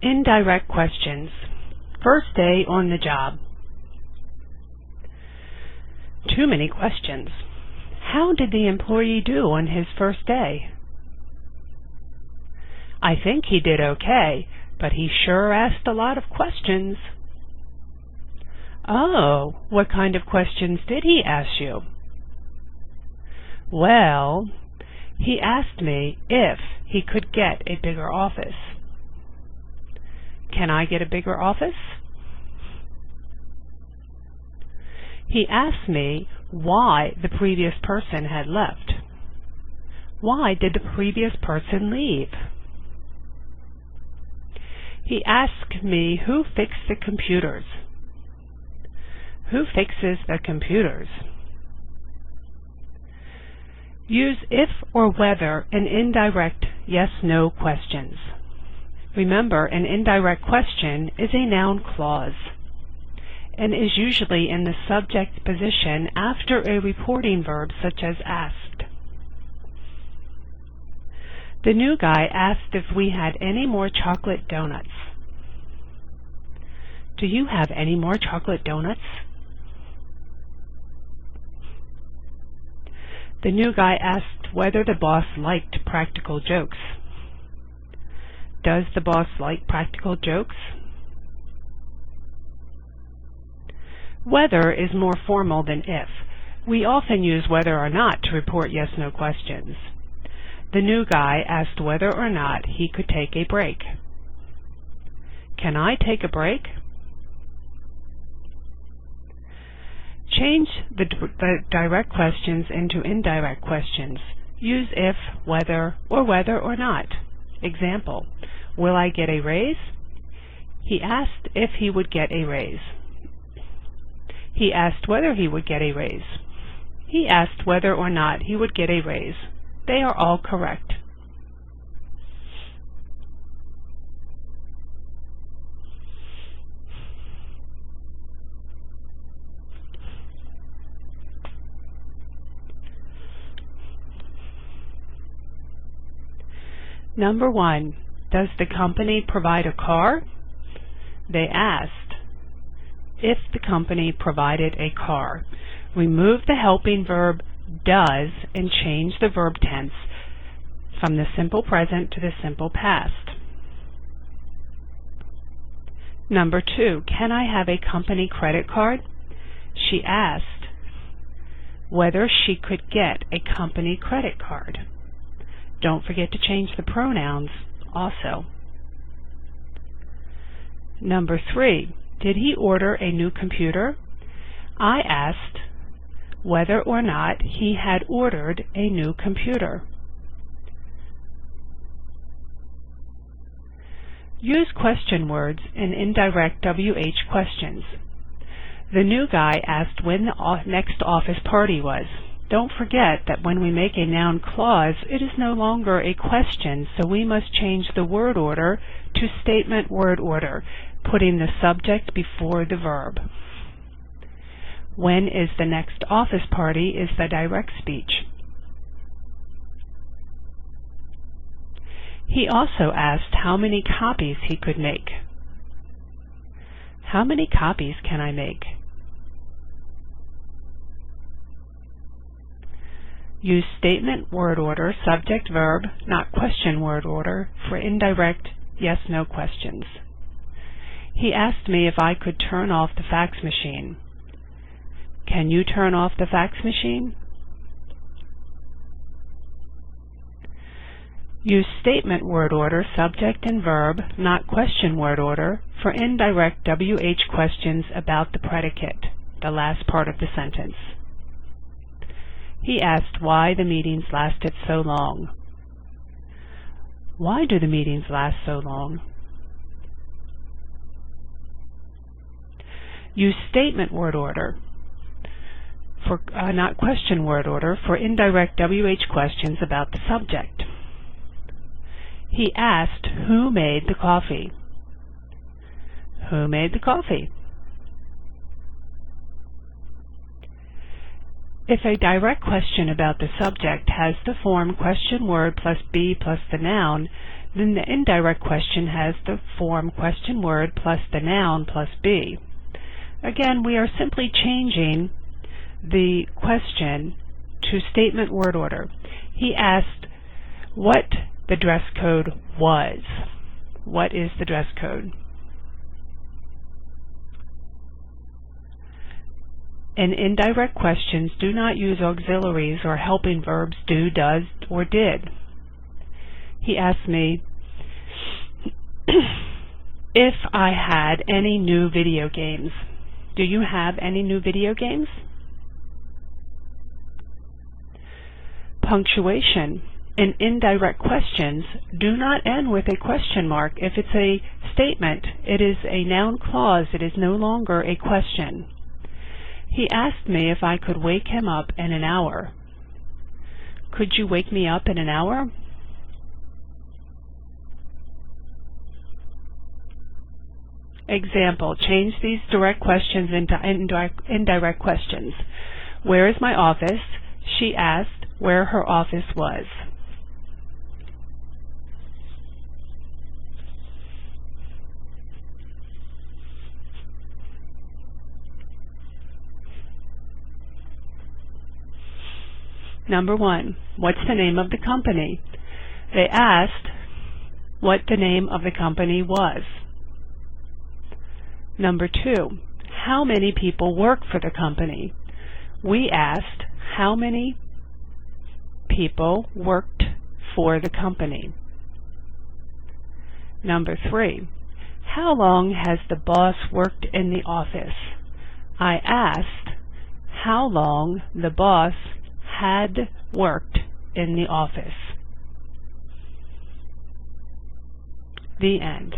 Indirect questions. First day on the job. Too many questions. How did the employee do on his first day? I think he did okay, but he sure asked a lot of questions. Oh, what kind of questions did he ask you? Well, he asked me if he could get a bigger office. Can I get a bigger office? He asked me why the previous person had left. Why did the previous person leave? He asked me who fixed the computers. Who fixes the computers? Use if or whether in indirect yes-no questions. Remember, an indirect question is a noun clause and is usually in the subject position after a reporting verb such as asked. The new guy asked if we had any more chocolate donuts. Do you have any more chocolate donuts? The new guy asked whether the boss liked practical jokes. Does the boss like practical jokes? Whether is more formal than if. We often use whether or not to report yes-no questions. The new guy asked whether or not he could take a break. Can I take a break? Change the direct questions into indirect questions. Use if, whether or not. Example, will I get a raise? He asked if he would get a raise. He asked whether he would get a raise. He asked whether or not he would get a raise. They are all correct. Number 1. Does the company provide a car? They asked if the company provided a car. Remove the helping verb does and change the verb tense from the simple present to the simple past. Number 2. Can I have a company credit card? She asked whether she could get a company credit card. Don't forget to change the pronouns also. Number 3. Did he order a new computer? I asked whether or not he had ordered a new computer. Use question words in indirect WH questions. The new guy asked when the next office party was. Don't forget that when we make a noun clause, it is no longer a question, so we must change the word order to statement word order, putting the subject before the verb. When is the next office party is the direct speech. He also asked how many copies he could make. How many copies can I make? Use statement word order, subject verb, not question word order, for indirect yes-no questions. He asked me if I could turn off the fax machine. Can you turn off the fax machine? Use statement word order, subject and verb, not question word order, for indirect WH questions about the predicate, the last part of the sentence. He asked why the meetings lasted so long. Why do the meetings last so long? Use statement word order, for not question word order, for indirect WH questions about the subject. He asked who made the coffee. Who made the coffee? If a direct question about the subject has the form question word plus be plus the noun, Then the indirect question has the form question word plus the noun plus be. Again, we are simply changing the question to statement word order. He asked what the dress code was. What is the dress code? In indirect questions, do not use auxiliaries or helping verbs do, does, or did. He asked me if I had any new video games. Do you have any new video games? Punctuation. In indirect questions, do not end with a question mark. If it's a statement, it is a noun clause. It is no longer a question. He asked me if I could wake him up in an hour. Could you wake me up in an hour? Example, change these direct questions into indirect questions. Where is my office? She asked where her office was. Number 1, what's the name of the company? They asked what the name of the company was. Number 2, how many people work for the company? We asked how many people worked for the company. Number 3, how long has the boss worked in the office? I asked how long the boss had worked in the office. The end.